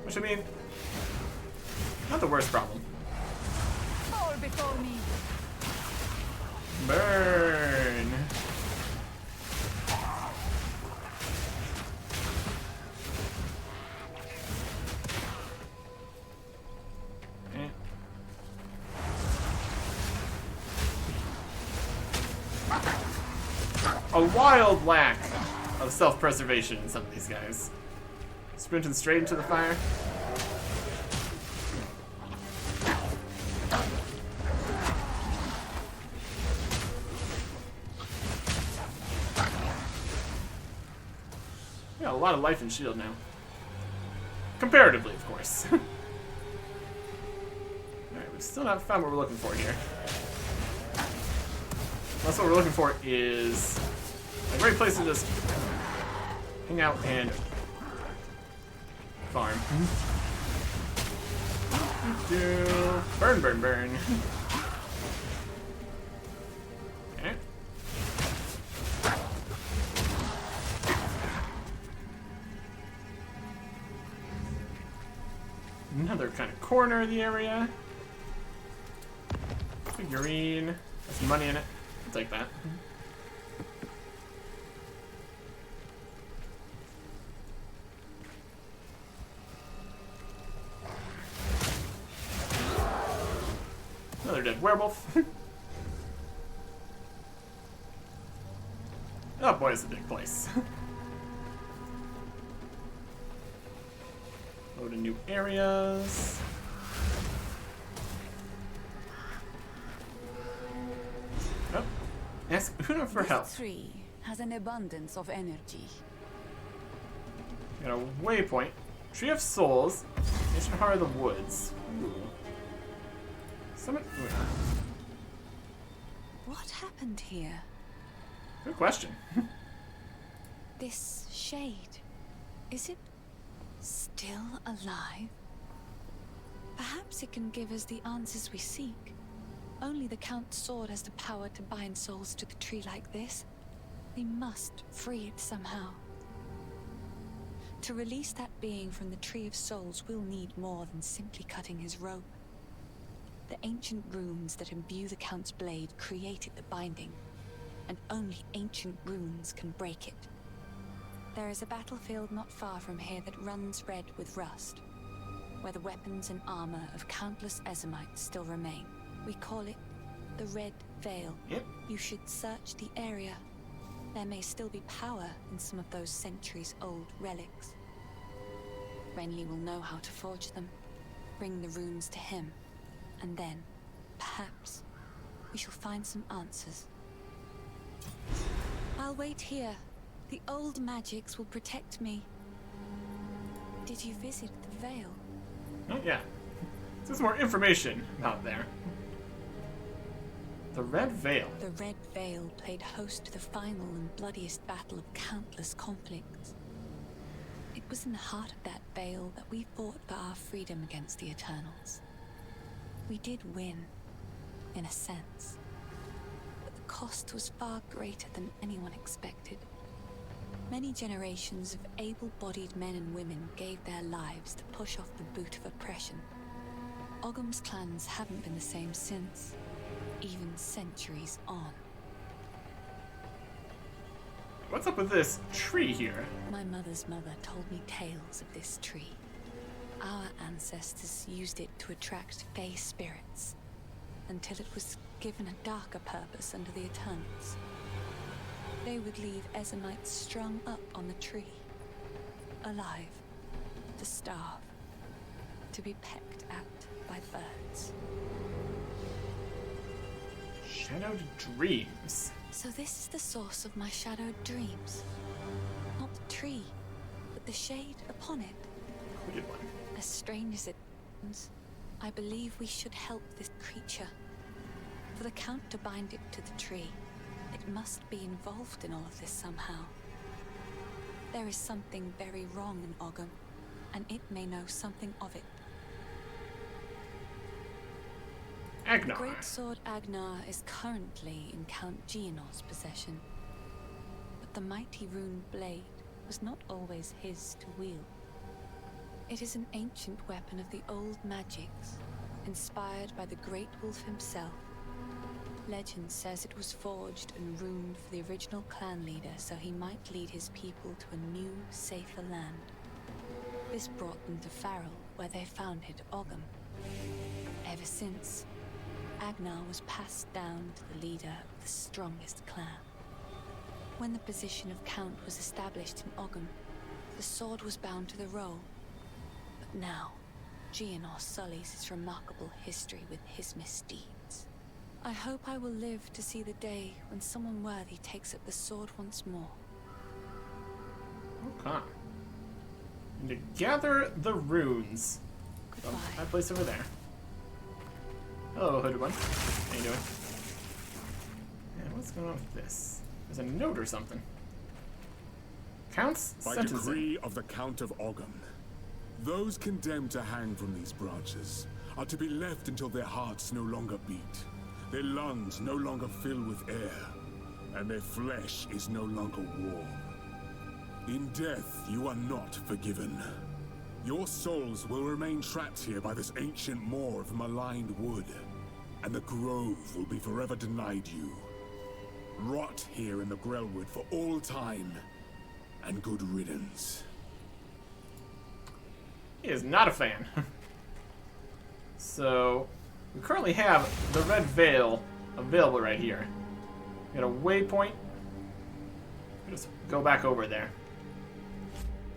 Which, I mean, not the worst problem. Fall for me. Burn. Eh. A wild lack of self-preservation in some of these guys. Sprinting straight into the fire. We got a lot of life and shield now. Comparatively, of course. Alright, we've still not found what we're looking for here. Unless what we're looking for is a great place to just hang out and farm. Burn, burn, burn. Okay. Another kind of corner of the area. Figurine. There's some money in it. I'll take that. Another dead werewolf. Oh boy, it's a big place. Go to new areas. Oh, ask Una for help. This tree has an abundance of energy. Got a waypoint. Tree of Souls. Ancient Heart of the Woods. Ooh. Summon Una. What happened here? Good question. This shade, is it still alive? Perhaps it can give us the answers we seek. Only the Count's sword has the power to bind souls to the tree like this. We must free it somehow. To release that being from the Tree of Souls, we'll need more than simply cutting his rope. The ancient runes that imbue the Count's blade created the binding, and only ancient runes can break it. There is a battlefield not far from here that runs red with rust, where the weapons and armor of countless Ezamites still remain. We call it the Red Veil. Yep. You should search the area. There may still be power in some of those centuries-old relics. Renly will know how to forge them, bring the runes to him, and then, perhaps, we shall find some answers. I'll wait here. The old magics will protect me. Did you visit the Veil? Not yet. There's more information about there. The Red Veil. The Red Veil played host to the final and bloodiest battle of countless conflicts. It was in the heart of that veil that we fought for our freedom against the Eternals. We did win, in a sense. But the cost was far greater than anyone expected. Many generations of able-bodied men and women gave their lives to push off the boot of oppression. Ogham's clans haven't been the same since, even centuries on. What's up with this tree here? My mother's mother told me tales of this tree. Our ancestors used it to attract fey spirits, until it was given a darker purpose under the Eternals. They would leave Ezamites strung up on the tree, alive, to starve, to be pecked at by birds. Shadowed dreams. So this is the source of my shadowed dreams. Not the tree, but the shade upon it. Wicked one. As strange as it sounds, I believe we should help this creature. For the Count to bind it to the tree, it must be involved in all of this somehow. There is something very wrong in Ogham, and it may know something of it. Agnar. The great sword Agnar is currently in Count Geonor's possession. But the mighty rune blade was not always his to wield. It is an ancient weapon of the old magics, inspired by the Great Wolf himself. Legend says it was forged and ruined for the original clan leader so he might lead his people to a new, safer land. This brought them to Farrell, where they founded Ogham. Ever since, Agnar was passed down to the leader of the strongest clan. When the position of Count was established in Ogham, the sword was bound to the roll. But now, Gianor sullies his remarkable history with his misdeeds. I hope I will live to see the day when someone worthy takes up the sword once more. Okay. And to gather the runes. Goodbye. That place over there. Hello, Hooded One. How you doing? And what's going on with this? There's a note or something. Count's By sentencing. decree of the Count of Ogham, those condemned to hang from these branches are to be left until their hearts no longer beat, their lungs no longer fill with air, and their flesh is no longer warm. In death, you are not forgiven. Your souls will remain trapped here by this ancient moor of maligned wood, and the grove will be forever denied you. Rot here in the Grellwood for all time, and good riddance. He is not a fan. So, we currently have the Red Veil available right here. We got a waypoint. Just go back over there.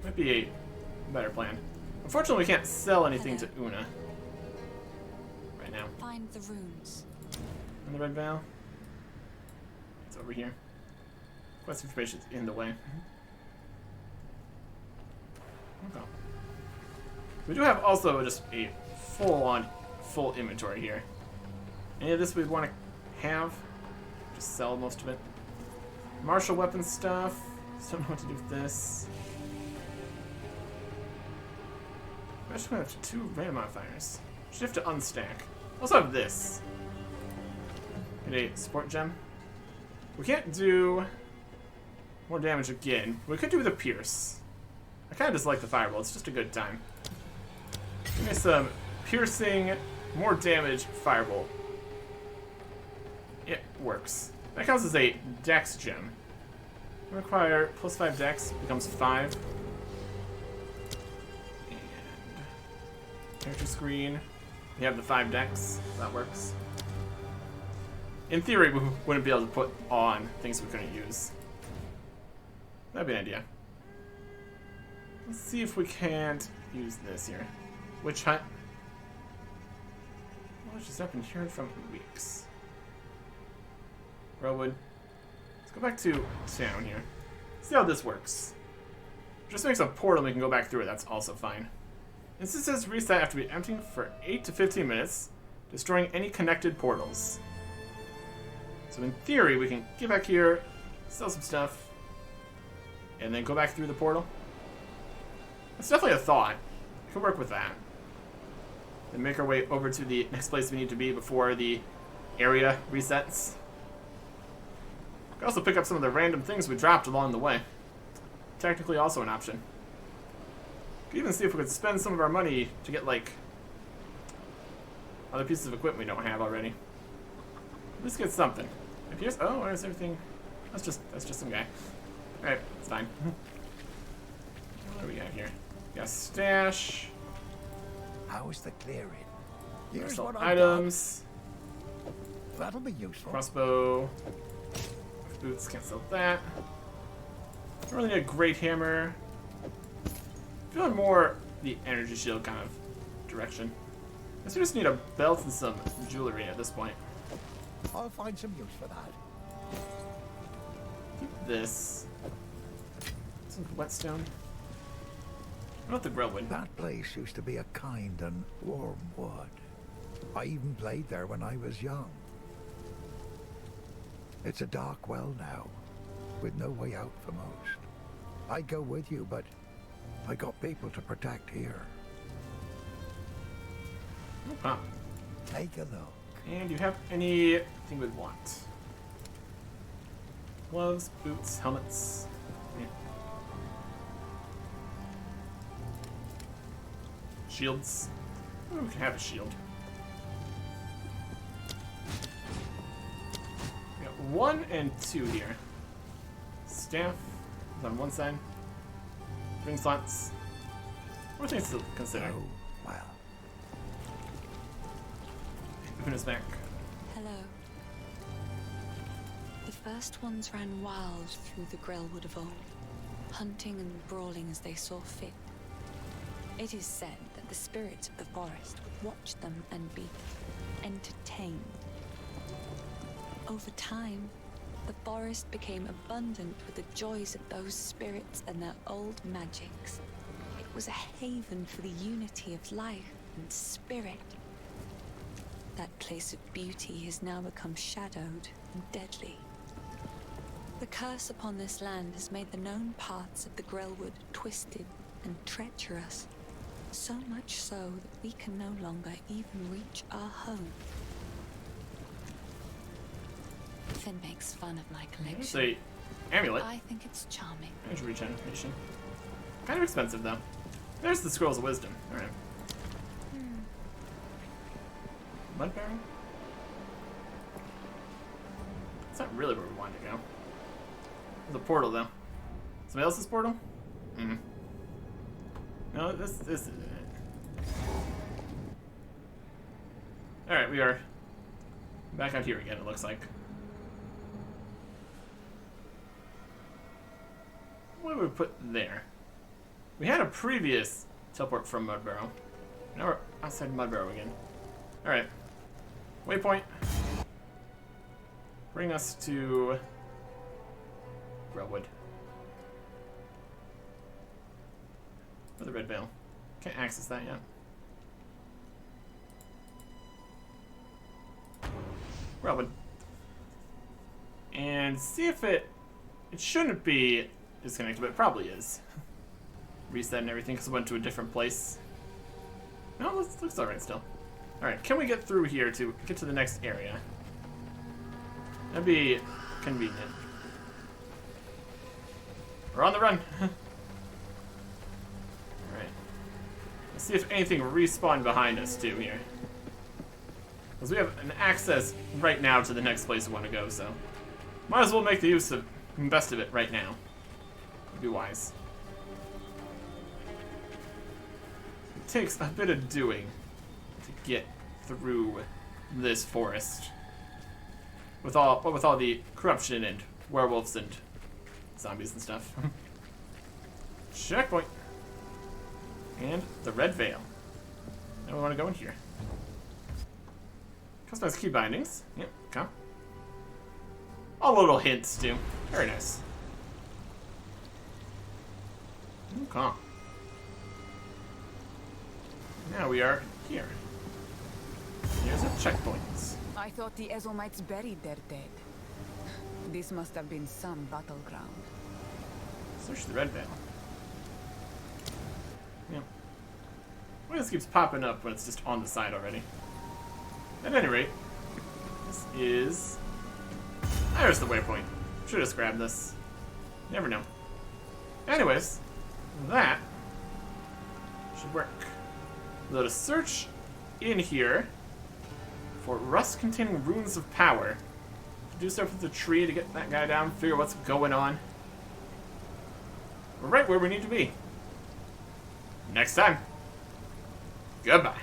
Might be a better plan. Unfortunately, we can't sell anything to Una right now. Find the runes. And the Red Veil. It's over here. Quest information is in the way. Okay. We do have also just a full inventory here. Any of this we want to have? Just sell most of it. Martial weapon stuff. Still don't know what to do with this. I just have 2 random modifiers. Should have to unstack. Also have this. Get a sport gem. We can't do more damage again. We could do the pierce. I kind of just like the fireball. It's just a good time. Give me some piercing, more damage fireball. It works. That counts as a dex gem. Require +5 dex, becomes 5. And character screen. We have the 5 dex. That works. In theory, we wouldn't be able to put on things we couldn't use. That'd be an idea. Let's see if we can't use this here. Witch Hunt. Well, she's not been heard from in weeks. Rowood. Let's go back to town here. See how this works. Just makes a portal and we can go back through it. That's also fine. Instances reset after be emptying for 8 to 15 minutes, destroying any connected portals. So in theory, we can get back here, sell some stuff, and then go back through the portal. That's definitely a thought. We can work with that. Then make our way over to the next place we need to be before the area resets. We can also pick up some of the random things we dropped along the way. Technically also an option. We could even see if we could spend some of our money to get, like, other pieces of equipment we don't have already. At least get something. If here's where's everything? That's just some guy. Alright, it's fine. What do we got here? We got stash. How's the clearing? Here's Sell what items. That'll be useful. Crossbow. Boots, can't sell that. Don't really need a great hammer. Feeling more the energy shield kind of direction. I guess we just need a belt and some jewelry at this point. I'll find some use for that. Keep this. Some whetstone. What about the Grellwood? That place used to be a kind and warm wood. I even played there when I was young. It's a dark well now, with no way out for most. I'd go with you, but I got people to protect here. Huh. Take a look. And do you have anything we'd want? Gloves, boots, helmets. Yeah. Shields. Ooh, we can have a shield. 1 and 2 here. Staff is on one side. Ring slots. More things to consider. Oh, well. Una's back. Hello. The first ones ran wild through the Grellwood of old, hunting and brawling as they saw fit. It is said that the spirits of the forest would watch them and be entertained. Over time, the forest became abundant with the joys of those spirits and their old magics. It was a haven for the unity of life and spirit. That place of beauty has now become shadowed and deadly. The curse upon this land has made the known paths of the Grellwood twisted and treacherous, so much so that we can no longer even reach our home. Finn makes fun of my collection. It's a amulet. I think it's charming. There's regeneration. Kind of expensive though. There's the Scrolls of Wisdom. Alright. Mudberry? That's not really where we wanted to go. There's a portal though. Somebody else's portal? No, this isn't it. Alright, we are back out here again, it looks like. What would we put there? We had a previous teleport from Mudbarrow. Now we're outside Mudbarrow again. Alright. Waypoint. Bring us to Grellwood. For the Red Veil. Can't access that yet. Grellwood. And see if it shouldn't be disconnected, but it probably is. Reset and everything because it went to a different place. No, it looks alright still. Alright, can we get through here to get to the next area? That'd be convenient. We're on the run. Alright. Let's see if anything respawned behind us too here. Because we have an access right now to the next place we want to go, so might as well make the best of it right now. Be wise. It takes a bit of doing to get through this forest. With all the corruption and werewolves and zombies and stuff. Checkpoint. And the Red Veil. Now we want to go in here. Customize key bindings. Yep, okay. All little hints too. Very nice. Okay. Now we are here. Here's our checkpoints. I thought the Ezomites buried their dead. This must have been some battleground. Search the Red Veil. Yeah. Well, this keeps popping up when it's just on the side already. At any rate, this is... There's the waypoint. Should have grabbed this. Never know. Anyways, that should work. We'll to search in here for rust-containing runes of power. Do stuff with the tree to get that guy down, figure what's going on. We're right where we need to be. Next time. Goodbye.